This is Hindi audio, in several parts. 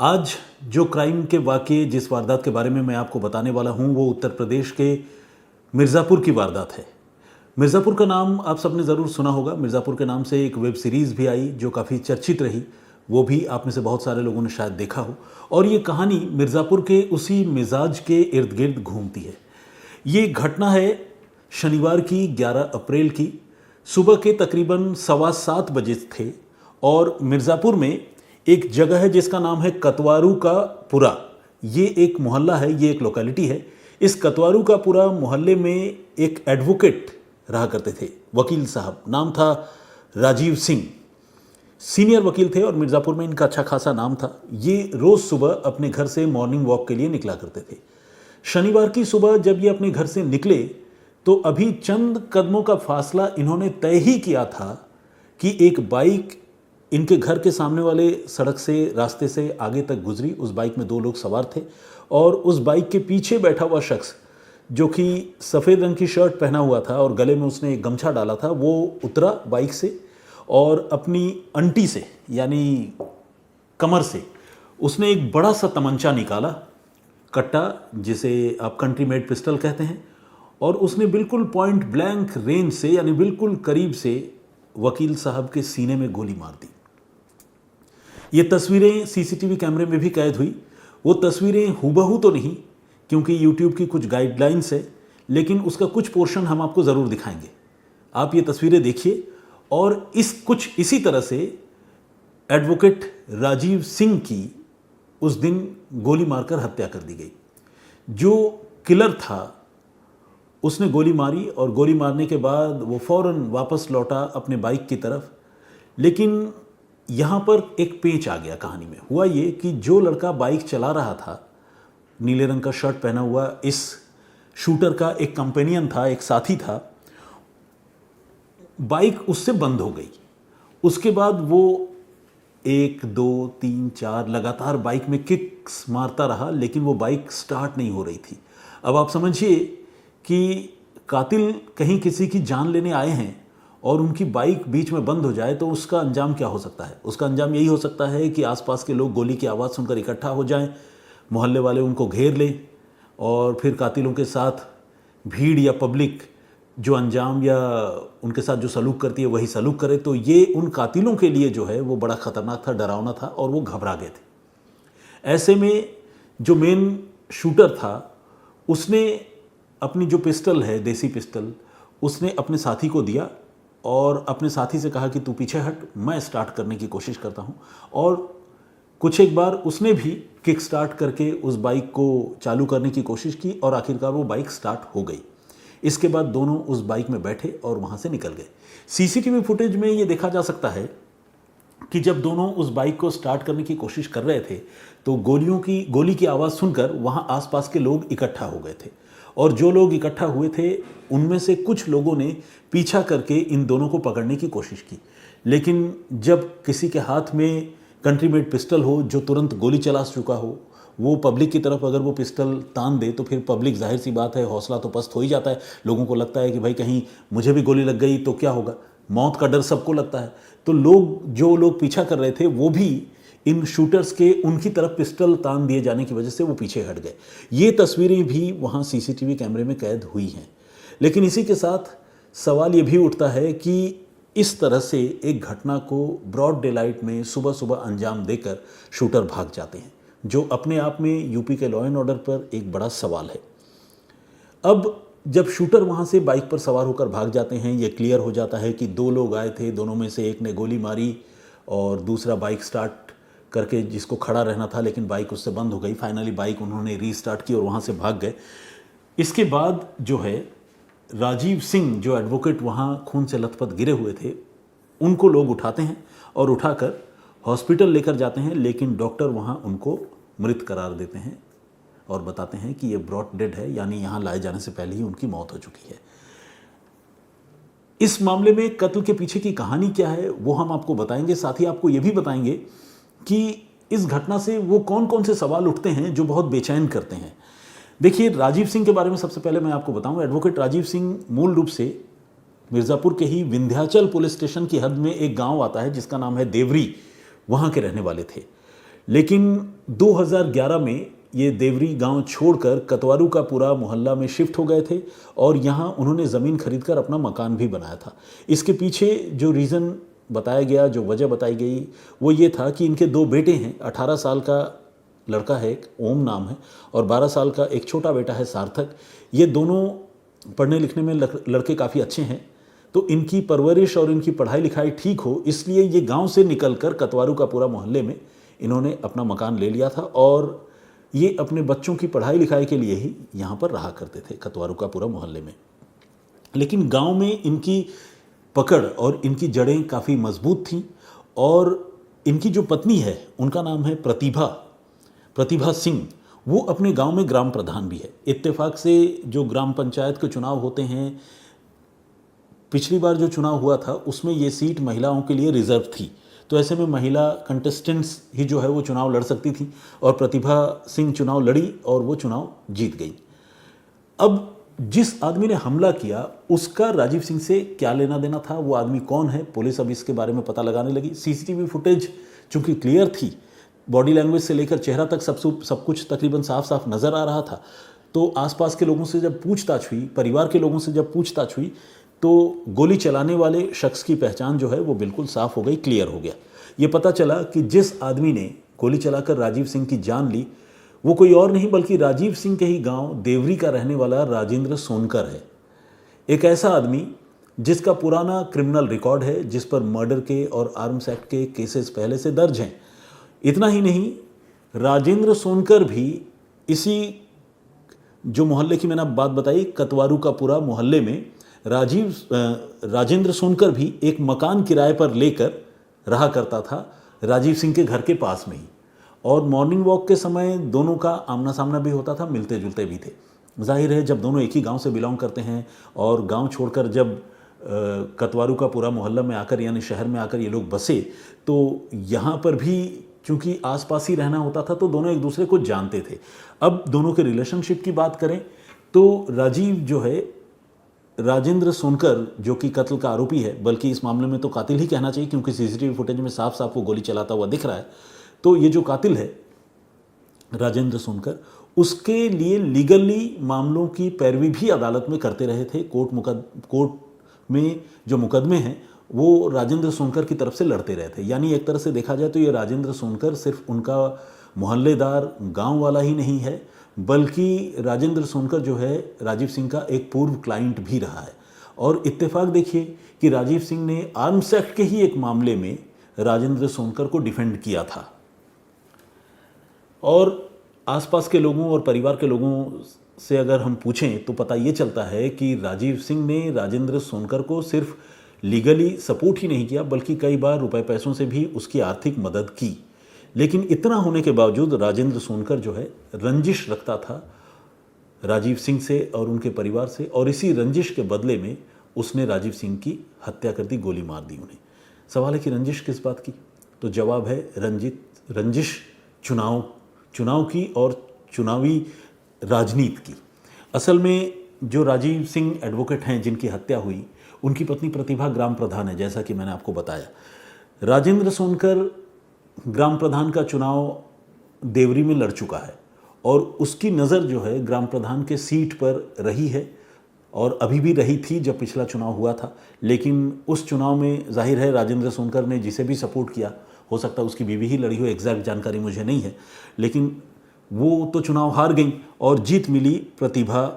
आज जो क्राइम के वाक़ये जिस वारदात के बारे में मैं आपको बताने वाला हूँ वो उत्तर प्रदेश के मिर्ज़ापुर की वारदात है। मिर्ज़ापुर का नाम आप सबने ज़रूर सुना होगा। मिर्ज़ापुर के नाम से एक वेब सीरीज़ भी आई जो काफ़ी चर्चित रही, वो भी आप में से बहुत सारे लोगों ने शायद देखा हो। और ये कहानी मिर्ज़ापुर के उसी मिजाज के इर्द गिर्द घूमती है। ये घटना है शनिवार की 11 अप्रैल की। सुबह के तकरीबन 7:15 बजे थे और मिर्ज़ापुर में एक जगह है जिसका नाम है कतवारू का पुरा। ये एक मोहल्ला है, ये एक लोकेलिटी है। इस कतवारू का पुरा मोहल्ले में एक एडवोकेट रहा करते थे, वकील साहब। नाम था राजीव सिंह। सीनियर वकील थे और मिर्ज़ापुर में इनका अच्छा खासा नाम था। ये रोज़ सुबह अपने घर से मॉर्निंग वॉक के लिए निकला करते थे। शनिवार की सुबह जब ये अपने घर से निकले तो अभी चंद कदमों का फासला इन्होंने तय ही किया था कि एक बाइक इनके घर के सामने वाले सड़क से, रास्ते से आगे तक गुजरी। उस बाइक में 2 लोग सवार थे और उस बाइक के पीछे बैठा हुआ शख्स जो कि सफ़ेद रंग की शर्ट पहना हुआ था और गले में उसने एक गमछा डाला था, वो उतरा बाइक से और अपनी अंटी से यानी कमर से उसने एक बड़ा सा तमंचा निकाला, कट्टा जिसे आप कंट्री मेड पिस्टल कहते हैं, और उसने बिल्कुल पॉइंट ब्लैंक रेंज से यानी बिल्कुल करीब से वकील साहब के सीने में गोली मार दी। ये तस्वीरें सीसीटीवी कैमरे में भी कैद हुई। वो तस्वीरें हूबहू तो नहीं क्योंकि यूट्यूब की कुछ गाइडलाइंस है, लेकिन उसका कुछ पोर्शन हम आपको ज़रूर दिखाएंगे। आप ये तस्वीरें देखिए। और इसी तरह से एडवोकेट राजीव सिंह की उस दिन गोली मारकर हत्या कर दी गई। जो किलर था उसने गोली मारी और गोली मारने के बाद वो फ़ौरन वापस लौटा अपने बाइक की तरफ। लेकिन यहाँ पर एक पेंच आ गया कहानी में। हुआ ये कि जो लड़का बाइक चला रहा था, नीले रंग का शर्ट पहना हुआ, इस शूटर का एक कंपेनियन था, एक साथी था। बाइक उससे बंद हो गई। उसके बाद वो 1, 2, 3, 4 लगातार बाइक में किक्स मारता रहा, लेकिन वो बाइक स्टार्ट नहीं हो रही थी। अब आप समझिए कि कातिल कहीं किसी की जान लेने आए हैं और उनकी बाइक बीच में बंद हो जाए तो उसका अंजाम क्या हो सकता है? उसका अंजाम यही हो सकता है कि आसपास के लोग गोली की आवाज़ सुनकर इकट्ठा हो जाएं, मोहल्ले वाले उनको घेर लें और फिर कातिलों के साथ भीड़ या पब्लिक जो अंजाम या उनके साथ जो सलूक करती है वही सलूक करे। तो ये उन कातिलों के लिए जो है वो बड़ा ख़तरनाक था, डरावना था और वो घबरा गए थे। ऐसे में जो मेन शूटर था उसने अपनी जो पिस्टल है, देसी पिस्टल, उसने अपने साथी को दिया और अपने साथी से कहा कि तू पीछे हट, मैं स्टार्ट करने की कोशिश करता हूँ। और कुछ एक बार उसने भी किक स्टार्ट करके उस बाइक को चालू करने की कोशिश की और आखिरकार वो बाइक स्टार्ट हो गई। इसके बाद दोनों उस बाइक में बैठे और वहाँ से निकल गए। सीसीटीवी फुटेज में ये देखा जा सकता है कि जब दोनों उस बाइक को स्टार्ट करने की कोशिश कर रहे थे तो गोली की आवाज़ सुनकर वहाँ आसपास के लोग इकट्ठा हो गए थे और जो लोग इकट्ठा हुए थे उनमें से कुछ लोगों ने पीछा करके इन दोनों को पकड़ने की कोशिश की। लेकिन जब किसी के हाथ में कंट्री मेड पिस्टल हो जो तुरंत गोली चला चुका हो, वो पब्लिक की तरफ अगर वो पिस्टल तान दे तो फिर पब्लिक, जाहिर सी बात है, हौसला तो पस्त हो ही जाता है। लोगों को लगता है कि भाई कहीं मुझे भी गोली लग गई तो क्या होगा, मौत का डर सबको लगता है। तो जो लोग पीछा कर रहे थे वो भी इन शूटर्स के उनकी तरफ पिस्टल तान दिए जाने की वजह से वो पीछे हट गए। ये तस्वीरें भी वहाँ सीसीटीवी कैमरे में कैद हुई हैं। लेकिन इसी के साथ सवाल ये भी उठता है कि इस तरह से एक घटना को ब्रॉड डे लाइट में सुबह सुबह अंजाम देकर शूटर भाग जाते हैं, जो अपने आप में यूपी के लॉ एंड ऑर्डर पर एक बड़ा सवाल है। अब जब शूटर वहाँ से बाइक पर सवार होकर भाग जाते हैं, ये क्लियर हो जाता है कि 2 लोग आए थे, दोनों में से एक ने गोली मारी और दूसरा बाइक स्टार्ट करके जिसको खड़ा रहना था, लेकिन बाइक उससे बंद हो गई। फाइनली बाइक उन्होंने रीस्टार्ट की और वहाँ से भाग गए। इसके बाद जो है राजीव सिंह, जो एडवोकेट वहाँ खून से लथपथ गिरे हुए थे, उनको लोग उठाते हैं और उठाकर हॉस्पिटल लेकर जाते हैं। लेकिन डॉक्टर वहाँ उनको मृत करार देते हैं और बताते हैं कि ये ब्रॉड डेड है, यानी यहाँ लाए जाने से पहले ही उनकी मौत हो चुकी है। इस मामले में कत्ल के पीछे की कहानी क्या है वो हम आपको बताएंगे। साथ ही आपको ये भी बताएंगे कि इस घटना से वो कौन कौन से सवाल उठते हैं जो बहुत बेचैन करते हैं। देखिए, राजीव सिंह के बारे में सबसे पहले मैं आपको बताऊं, एडवोकेट राजीव सिंह मूल रूप से मिर्ज़ापुर के ही विंध्याचल पुलिस स्टेशन की हद में एक गांव आता है जिसका नाम है देवरी, वहाँ के रहने वाले थे। लेकिन 2011 में ये देवरी गांव छोड़कर कतवारू का पूरा मोहल्ला में शिफ्ट हो गए थे और यहाँ उन्होंने ज़मीन खरीदकर अपना मकान भी बनाया था। इसके पीछे जो रीज़न बताया गया, जो वजह बताई गई, वो ये था कि इनके 2 बेटे हैं। 18 साल का लड़का है, एक ओम नाम है, और 12 साल का एक छोटा बेटा है, सार्थक। ये दोनों पढ़ने लिखने में लड़के काफ़ी अच्छे हैं, तो इनकी परवरिश और इनकी पढ़ाई लिखाई ठीक हो, इसलिए ये गांव से निकलकर कतवारू का पूरा मोहल्ले में इन्होंने अपना मकान ले लिया था और ये अपने बच्चों की पढ़ाई लिखाई के लिए ही यहाँ पर रहा करते थे, कतवारू का पूरा मोहल्ले में। लेकिन गांव में इनकी पकड़ और इनकी जड़ें काफ़ी मजबूत थीं और इनकी जो पत्नी है उनका नाम है प्रतिभा सिंह। वो अपने गांव में ग्राम प्रधान भी है। इत्तेफाक से जो ग्राम पंचायत के चुनाव होते हैं, पिछली बार जो चुनाव हुआ था उसमें ये सीट महिलाओं के लिए रिजर्व थी, तो ऐसे में महिला कंटेस्टेंट्स ही जो है वो चुनाव लड़ सकती थी और प्रतिभा सिंह चुनाव लड़ी और वो चुनाव जीत गई। अब जिस आदमी ने हमला किया उसका राजीव सिंह से क्या लेना देना था, वो आदमी कौन है, पुलिस अब इसके बारे में पता लगाने लगी। सीसीटीवी फुटेज चूंकि क्लियर थी, बॉडी लैंग्वेज से लेकर चेहरा तक सब कुछ तकरीबन साफ साफ नज़र आ रहा था, तो आसपास के लोगों से जब पूछताछ हुई, परिवार के लोगों से जब पूछताछ हुई, तो गोली चलाने वाले शख्स की पहचान जो है वो बिल्कुल साफ हो गई, क्लियर हो गया। ये पता चला कि जिस आदमी ने गोली चलाकर राजीव सिंह की जान ली वो कोई और नहीं बल्कि राजीव सिंह के ही गांव देवरी का रहने वाला राजेंद्र सोनकर है। एक ऐसा आदमी जिसका पुराना क्रिमिनल रिकॉर्ड है, जिस पर मर्डर के और आर्म्स एक्ट के केसेस पहले से दर्ज हैं। इतना ही नहीं, राजेंद्र सोनकर भी इसी जो मोहल्ले की मैंने बात बताई, कतवारू का पूरा मोहल्ले में राजेंद्र सोनकर भी एक मकान किराए पर लेकर रहा करता था राजीव सिंह के घर के पास में ही, और मॉर्निंग वॉक के समय दोनों का आमना सामना भी होता था, मिलते जुलते भी थे। जाहिर है जब दोनों एक ही गांव से बिलोंग करते हैं और गांव छोड़कर जब कतवारू का पूरा मोहल्ला में आकर यानी शहर में आकर ये लोग बसे, तो यहाँ पर भी चूंकि आसपास ही रहना होता था तो दोनों एक दूसरे को जानते थे। अब दोनों के रिलेशनशिप की बात करें तो राजीव जो है, राजेंद्र सोनकर जो कि कत्ल का आरोपी है, बल्कि इस मामले में तो कातिल ही कहना चाहिए क्योंकि सीसीटीवी फुटेज में साफ साफ वो गोली चलाता हुआ दिख रहा है, तो ये जो कातिल है राजेंद्र सोनकर, उसके लिए लीगली मामलों की पैरवी भी अदालत में करते रहे थे। कोर्ट में जो मुकदमे हैं वो राजेंद्र सोनकर की तरफ से लड़ते रहे थे। यानी एक तरह से देखा जाए तो ये राजेंद्र सोनकर सिर्फ उनका मोहल्लेदार गांव वाला ही नहीं है, बल्कि राजेंद्र सोनकर जो है राजीव सिंह का एक पूर्व क्लाइंट भी रहा है। और इत्तेफाक देखिए कि राजीव सिंह ने आर्म्स एक्ट के ही एक मामले में राजेंद्र सोनकर को डिफेंड किया था। और आसपास के लोगों और परिवार के लोगों से अगर हम पूछें तो पता ये चलता है कि राजीव सिंह ने राजेंद्र सोनकर को सिर्फ लीगली सपोर्ट ही नहीं किया बल्कि कई बार रुपए पैसों से भी उसकी आर्थिक मदद की। लेकिन इतना होने के बावजूद राजेंद्र सोनकर जो है रंजिश रखता था राजीव सिंह से और उनके परिवार से, और इसी रंजिश के बदले में उसने राजीव सिंह की हत्या कर दी, गोली मार दी उन्हें। सवाल है कि रंजिश किस बात की, तो जवाब है रंजिश चुनाव की और चुनावी राजनीति की। असल में जो राजीव सिंह एडवोकेट हैं जिनकी हत्या हुई, उनकी पत्नी प्रतिभा ग्राम प्रधान है, जैसा कि मैंने आपको बताया। राजेंद्र सोनकर ग्राम प्रधान का चुनाव देवरी में लड़ चुका है और उसकी नज़र जो है ग्राम प्रधान के सीट पर रही है और अभी भी रही थी जब पिछला चुनाव हुआ था। लेकिन उस चुनाव में जाहिर है राजेंद्र सोनकर ने जिसे भी सपोर्ट किया, हो सकता है उसकी बीवी ही लड़ी हो, एग्जैक्ट जानकारी मुझे नहीं है, लेकिन वो तो चुनाव हार गई और जीत मिली प्रतिभा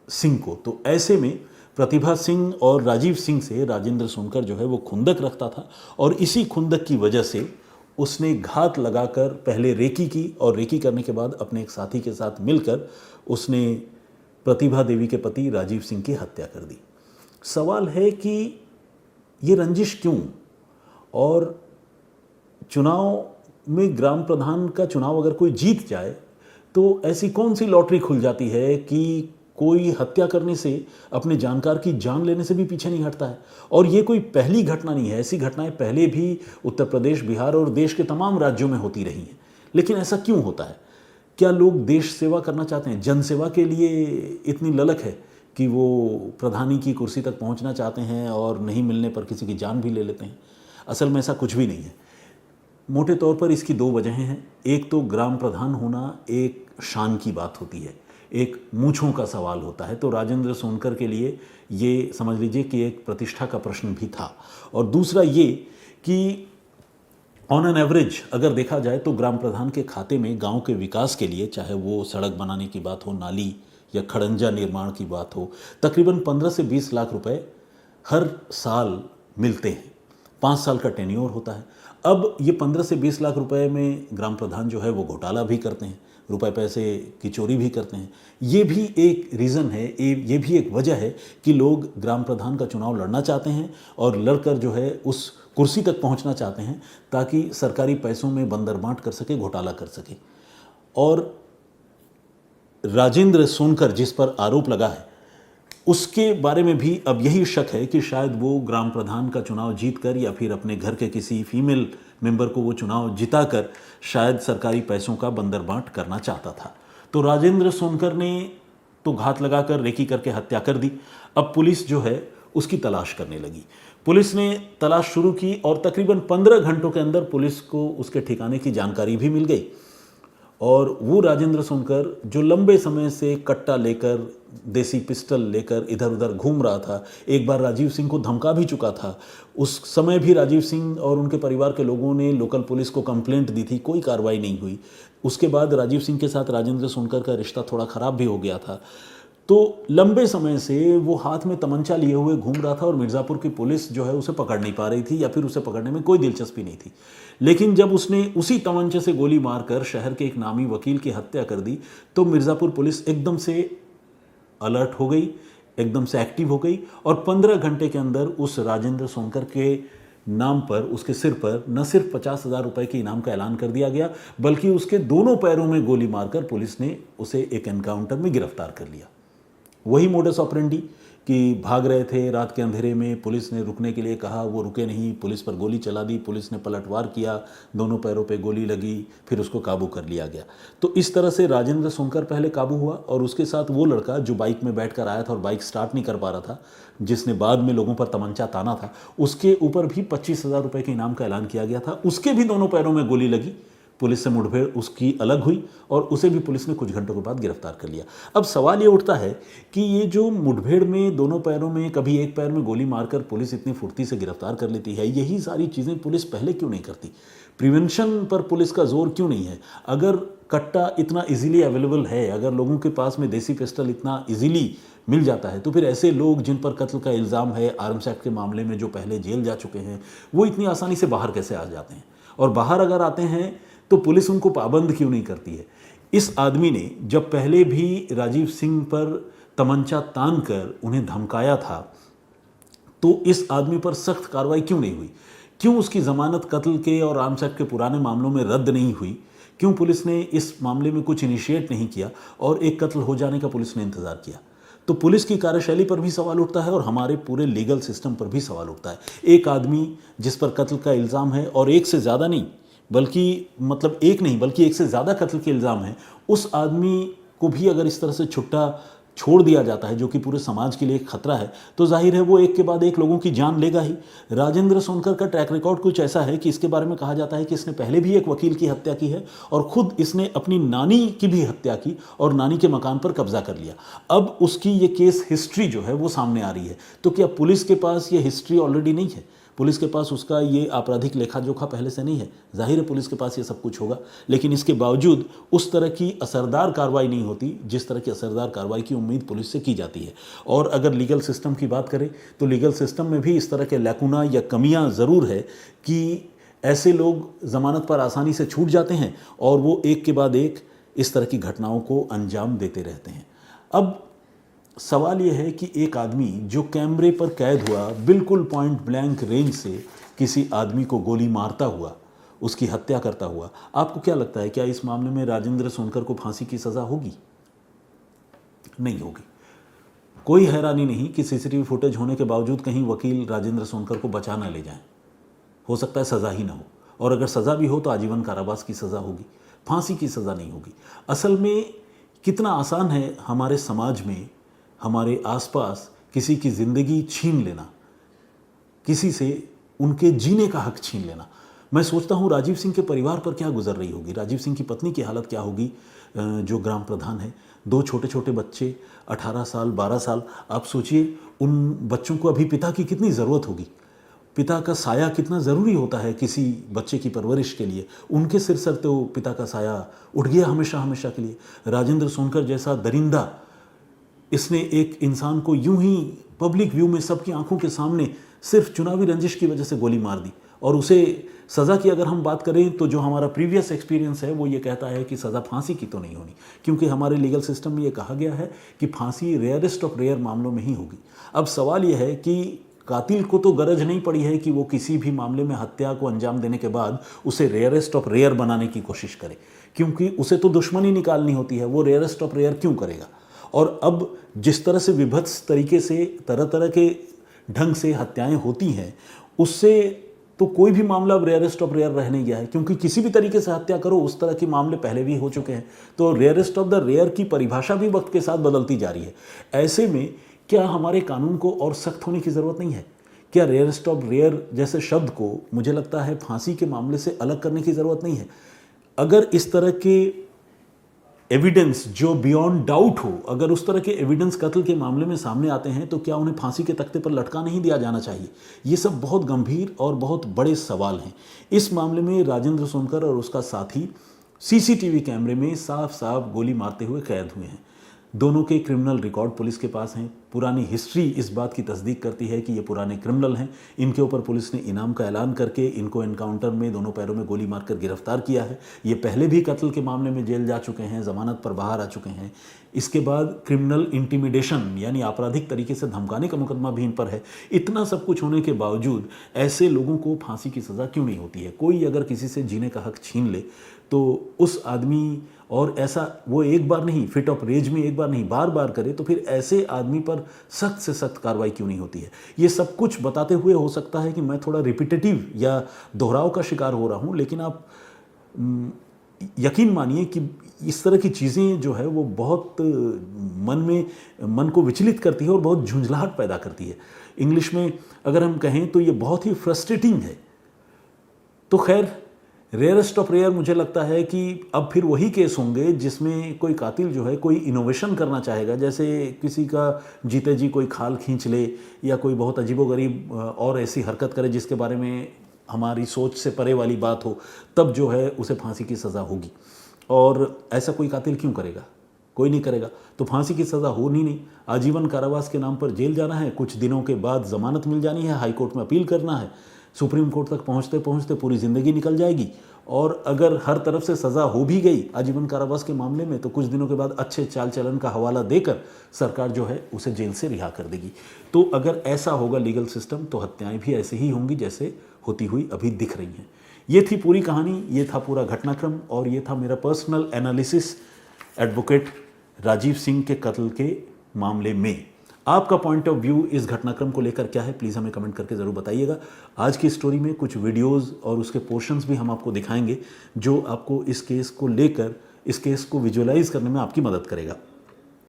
सिंह को। तो ऐसे में प्रतिभा सिंह और राजीव सिंह से राजेंद्र सोनकर जो है वो खुंदक रखता था और इसी खुंदक की वजह से उसने घात लगाकर पहले रेकी की और रेकी करने के बाद अपने एक साथी के साथ मिलकर उसने प्रतिभा देवी के पति राजीव सिंह की हत्या कर दी। सवाल है कि ये रंजिश क्यों, और चुनाव में ग्राम प्रधान का चुनाव अगर कोई जीत जाए तो ऐसी कौन सी लॉटरी खुल जाती है कि कोई हत्या करने से, अपने जानकार की जान लेने से भी पीछे नहीं हटता है। और ये कोई पहली घटना नहीं है, ऐसी घटनाएं पहले भी उत्तर प्रदेश, बिहार और देश के तमाम राज्यों में होती रही हैं। लेकिन ऐसा क्यों होता है? क्या लोग देश सेवा करना चाहते हैं, जनसेवा के लिए इतनी ललक है कि वो प्रधानी की कुर्सी तक पहुंचना चाहते हैं और नहीं मिलने पर किसी की जान भी ले लेते हैं? असल में ऐसा कुछ भी नहीं है। मोटे तौर पर इसकी दो वजहें हैं। एक तो ग्राम प्रधान होना एक शान की बात होती है, एक मूंछों का सवाल होता है। तो राजेंद्र सोनकर के लिए ये समझ लीजिए कि एक प्रतिष्ठा का प्रश्न भी था। और दूसरा ये कि ऑन एन एवरेज अगर देखा जाए तो ग्राम प्रधान के खाते में गांव के विकास के लिए, चाहे वो सड़क बनाने की बात हो, नाली या खड़ंजा निर्माण की बात हो, तकरीबन 15 से 20 लाख रुपए हर साल मिलते हैं। 5 साल का टेन्योर होता है। अब ये 15 से 20 लाख रुपए में ग्राम प्रधान जो है वो घोटाला भी करते हैं, रुपए पैसे की चोरी भी करते हैं। ये भी एक रीज़न है, ये भी एक वजह है कि लोग ग्राम प्रधान का चुनाव लड़ना चाहते हैं और लड़कर जो है उस कुर्सी तक पहुंचना चाहते हैं ताकि सरकारी पैसों में बंदरबांट कर सके, घोटाला कर सके। और राजेंद्र सोनकर जिस पर आरोप लगा है उसके बारे में भी अब यही शक है कि शायद वो ग्राम प्रधान का चुनाव जीतकर या फिर अपने घर के किसी फीमेल मेंबर को वो चुनाव जिताकर शायद सरकारी पैसों का बंदरबांट करना चाहता था। तो राजेंद्र सोनकर ने तो घात लगाकर रेकी करके हत्या कर दी। अब पुलिस जो है उसकी तलाश करने लगी। पुलिस ने तलाश शुरू की और तकरीबन 15 घंटों के अंदर पुलिस को उसके ठिकाने की जानकारी भी मिल गई। और वो राजेंद्र सोनकर जो लंबे समय से कट्टा लेकर, देसी पिस्टल लेकर इधर उधर घूम रहा था, एक बार राजीव सिंह को धमका भी चुका था। उस समय भी राजीव सिंह और उनके परिवार के लोगों ने लोकल पुलिस को कंप्लेंट दी थी, कोई कार्रवाई नहीं हुई। उसके बाद राजीव सिंह के साथ राजेंद्र सोनकर का रिश्ता थोड़ा ख़राब भी हो गया था। तो लंबे समय से वो हाथ में तमंचा लिए हुए घूम रहा था और मिर्ज़ापुर की पुलिस जो है उसे पकड़ नहीं पा रही थी या फिर उसे पकड़ने में कोई दिलचस्पी नहीं थी। लेकिन जब उसने उसी तमंचे से गोली मारकर शहर के एक नामी वकील की हत्या कर दी तो मिर्ज़ापुर पुलिस एकदम से अलर्ट हो गई, एकदम से एक्टिव हो गई और 15 घंटे के अंदर उस राजेंद्र सोनकर के नाम पर, उसके सिर पर न सिर्फ 50,000 रुपए के इनाम का ऐलान कर दिया गया बल्कि उसके दोनों पैरों में गोली मारकर पुलिस ने उसे एक एनकाउंटर में गिरफ्तार कर लिया। वही मोडस ऑपरेंडी कि भाग रहे थे रात के अंधेरे में, पुलिस ने रुकने के लिए कहा, वो रुके नहीं, पुलिस पर गोली चला दी, पुलिस ने पलटवार किया, दोनों पैरों पे गोली लगी, फिर उसको काबू कर लिया गया। तो इस तरह से राजेंद्र सोनकर पहले काबू हुआ और उसके साथ वो लड़का जो बाइक में बैठकर आया था और बाइक स्टार्ट नहीं कर पा रहा था, जिसने बाद में लोगों पर तमंचा ताना था, उसके ऊपर भी 25,000 रुपये के इनाम का ऐलान किया गया था। उसके भी दोनों पैरों में गोली लगी, पुलिस से मुठभेड़ उसकी अलग हुई और उसे भी पुलिस ने कुछ घंटों के बाद गिरफ्तार कर लिया। अब सवाल ये उठता है कि ये जो मुठभेड़ में दोनों पैरों में, कभी एक पैर में गोली मारकर पुलिस इतनी फुर्ती से गिरफ्तार कर लेती है, यही सारी चीज़ें पुलिस पहले क्यों नहीं करती? प्रिवेंशन पर पुलिस का जोर क्यों नहीं है? अगर कट्टा इतना इजीली अवेलेबल है, अगर लोगों के पास में देसी पिस्टल इतना इजीली मिल जाता है, तो फिर ऐसे लोग जिन पर कत्ल का इल्ज़ाम है, आर्म्स एक्ट के मामले में जो पहले जेल जा चुके हैं, वो इतनी आसानी से बाहर कैसे आ जाते हैं? और बाहर अगर आते हैं तो पुलिस उनको पाबंद क्यों नहीं करती है? इस आदमी ने जब पहले भी राजीव सिंह पर तमंचा तान कर उन्हें धमकाया था तो इस आदमी पर सख्त कार्रवाई क्यों नहीं हुई? क्यों उसकी जमानत कत्ल के और आर्म्स एक्ट के पुराने मामलों में रद्द नहीं हुई? क्यों पुलिस ने इस मामले में कुछ इनिशिएट नहीं किया और एक कत्ल हो जाने का पुलिस ने इंतजार किया? तो पुलिस की कार्यशैली पर भी सवाल उठता है और हमारे पूरे लीगल सिस्टम पर भी सवाल उठता है। एक आदमी जिस पर कत्ल का इल्ज़ाम है और एक से ज़्यादा नहीं, बल्कि मतलब एक नहीं बल्कि एक से ज़्यादा कत्ल के इल्ज़ाम है, उस आदमी को भी अगर इस तरह से छुट्टा छोड़ दिया जाता है जो कि पूरे समाज के लिए एक खतरा है, तो जाहिर है वो एक के बाद एक लोगों की जान लेगा ही। राजेंद्र सोनकर का ट्रैक रिकॉर्ड कुछ ऐसा है कि इसके बारे में कहा जाता है कि इसने पहले भी एक वकील की हत्या की है और खुद इसने अपनी नानी की भी हत्या की और नानी के मकान पर कब्जा कर लिया। अब उसकी ये केस हिस्ट्री जो है वो सामने आ रही है। तो क्या पुलिस के पास ये हिस्ट्री ऑलरेडी नहीं है? पुलिस के पास उसका ये आपराधिक लेखा जोखा पहले से नहीं है? जाहिर है पुलिस के पास ये सब कुछ होगा, लेकिन इसके बावजूद उस तरह की असरदार कार्रवाई नहीं होती जिस तरह की असरदार कार्रवाई की उम्मीद पुलिस से की जाती है। और अगर लीगल सिस्टम की बात करें तो लीगल सिस्टम में भी इस तरह के लैकुना या कमियां ज़रूर है कि ऐसे लोग ज़मानत पर आसानी से छूट जाते हैं और वो एक के बाद एक इस तरह की घटनाओं को अंजाम देते रहते हैं। अब सवाल यह है कि एक आदमी जो कैमरे पर कैद हुआ, बिल्कुल पॉइंट ब्लैंक रेंज से किसी आदमी को गोली मारता हुआ, उसकी हत्या करता हुआ, आपको क्या लगता है क्या इस मामले में राजेंद्र सोनकर को फांसी की सज़ा होगी? नहीं होगी। कोई हैरानी नहीं कि सीसीटीवी फुटेज होने के बावजूद कहीं वकील राजेंद्र सोनकर को बचा ना ले जाएं। हो सकता है सज़ा ही ना हो, और अगर सज़ा भी हो तो आजीवन कारावास की सज़ा होगी, फांसी की सज़ा नहीं होगी। असल में कितना आसान है हमारे समाज में, हमारे आसपास किसी की ज़िंदगी छीन लेना, किसी से उनके जीने का हक छीन लेना। मैं सोचता हूँ राजीव सिंह के परिवार पर क्या गुजर रही होगी, राजीव सिंह की पत्नी की हालत क्या होगी, जो ग्राम प्रधान है, 2 छोटे छोटे बच्चे, 18 साल 12 साल। आप सोचिए उन बच्चों को अभी पिता की कितनी ज़रूरत होगी, पिता का साया कितना ज़रूरी होता है किसी बच्चे की परवरिश के लिए। उनके सिर सर तो पिता का साया उठ गया हमेशा हमेशा के लिए। राजेंद्र सोनकर जैसा दरिंदा, इसने एक इंसान को यूं ही पब्लिक व्यू में सबकी आंखों के सामने सिर्फ चुनावी रंजिश की वजह से गोली मार दी। और उसे सज़ा की अगर हम बात करें तो जो हमारा प्रीवियस एक्सपीरियंस है वो ये कहता है कि सज़ा फांसी की तो नहीं होनी, क्योंकि हमारे लीगल सिस्टम में ये कहा गया है कि फांसी रेयरेस्ट ऑफ रेयर मामलों में ही होगी। अब सवाल यह है कि कातिल को तो गरज नहीं पड़ी है कि वो किसी भी मामले में हत्या को अंजाम देने के बाद उसे रेयरेस्ट ऑफ रेयर बनाने की कोशिश करे, क्योंकि उसे तो दुश्मनी निकालनी होती है, वो रेयरेस्ट ऑफ रेयर क्यों करेगा। और अब जिस तरह से विभत्स तरीके से तरह तरह के ढंग से हत्याएं होती हैं, उससे तो कोई भी मामला अब रेयरेस्ट ऑफ रेयर रह नहीं गया है, क्योंकि किसी भी तरीके से हत्या करो उस तरह के मामले पहले भी हो चुके हैं। तो रेयरेस्ट ऑफ द रेयर की परिभाषा भी वक्त के साथ बदलती जा रही है। ऐसे में क्या हमारे कानून को और सख्त होने की ज़रूरत नहीं है? क्या रेयरेस्ट ऑफ रेयर जैसे शब्द को मुझे लगता है फांसी के मामले से अलग करने की ज़रूरत नहीं है। अगर इस तरह के एविडेंस जो बियॉन्ड डाउट हो, अगर उस तरह के एविडेंस कत्ल के मामले में सामने आते हैं तो क्या उन्हें फांसी के तख्ते पर लटका नहीं दिया जाना चाहिए? ये सब बहुत गंभीर और बहुत बड़े सवाल हैं। इस मामले में राजेंद्र सोनकर और उसका साथी सीसीटीवी कैमरे में साफ साफ गोली मारते हुए कैद हुए हैं। दोनों के क्रिमिनल रिकॉर्ड पुलिस के पास हैं। पुरानी हिस्ट्री इस बात की तस्दीक करती है कि ये पुराने क्रिमिनल हैं। इनके ऊपर पुलिस ने इनाम का ऐलान करके इनको एनकाउंटर में दोनों पैरों में गोली मारकर गिरफ्तार किया है। ये पहले भी कत्ल के मामले में जेल जा चुके हैं, ज़मानत पर बाहर आ चुके हैं। इसके बाद क्रिमिनल इंटिमिडेशन यानी आपराधिक तरीके से धमकाने का मुकदमा भी इन पर है। इतना सब कुछ होने के बावजूद ऐसे लोगों को फांसी की सज़ा क्यों नहीं होती है? कोई अगर किसी से जीने का हक छीन ले तो उस आदमी, और ऐसा वो एक बार नहीं, फिट ऑफ रेज में एक बार नहीं बार बार करे, तो फिर ऐसे आदमी पर सख्त से सख्त कार्रवाई क्यों नहीं होती है? ये सब कुछ बताते हुए हो सकता है कि मैं थोड़ा रिपीटेटिव या दोहराव का शिकार हो रहा हूँ, लेकिन आप यकीन मानिए कि इस तरह की चीज़ें जो है वो बहुत मन को विचलित करती है और बहुत झुंझलाहट पैदा करती है। इंग्लिश में अगर हम कहें तो ये बहुत ही फ्रस्ट्रेटिंग है। तो खैर, रेयरेस्ट ऑफ रेयर मुझे लगता है कि अब फिर वही केस होंगे जिसमें कोई कातिल जो है कोई इनोवेशन करना चाहेगा, जैसे किसी का जीते जी कोई खाल खींच ले या कोई बहुत अजीबोगरीब और ऐसी हरकत करे जिसके बारे में हमारी सोच से परे वाली बात हो, तब जो है उसे फांसी की सज़ा होगी। और ऐसा कोई कातिल क्यों करेगा? कोई नहीं करेगा। तो फांसी की सज़ा होनी नहीं, आजीवन कारावास के नाम पर जेल जाना है, कुछ दिनों के बाद ज़मानत मिल जानी है, हाई कोर्ट में अपील करना है, सुप्रीम कोर्ट तक पहुंचते पहुंचते पूरी ज़िंदगी निकल जाएगी। और अगर हर तरफ से सज़ा हो भी गई आजीवन कारावास के मामले में, तो कुछ दिनों के बाद अच्छे चाल चलन का हवाला देकर सरकार जो है उसे जेल से रिहा कर देगी। तो अगर ऐसा होगा लीगल सिस्टम, तो हत्याएं भी ऐसे ही होंगी जैसे होती हुई अभी दिख रही हैं। ये थी पूरी कहानी, ये था पूरा घटनाक्रम, और ये था मेरा personal analysis advocate Rajiv Singh के कत्ल के मामले में। आपका पॉइंट ऑफ व्यू इस घटनाक्रम को लेकर क्या है, प्लीज़ हमें कमेंट करके ज़रूर बताइएगा। आज की स्टोरी में कुछ वीडियोस और उसके पोर्शंस भी हम आपको दिखाएंगे जो आपको इस केस को लेकर, इस केस को विजुअलाइज करने में आपकी मदद करेगा।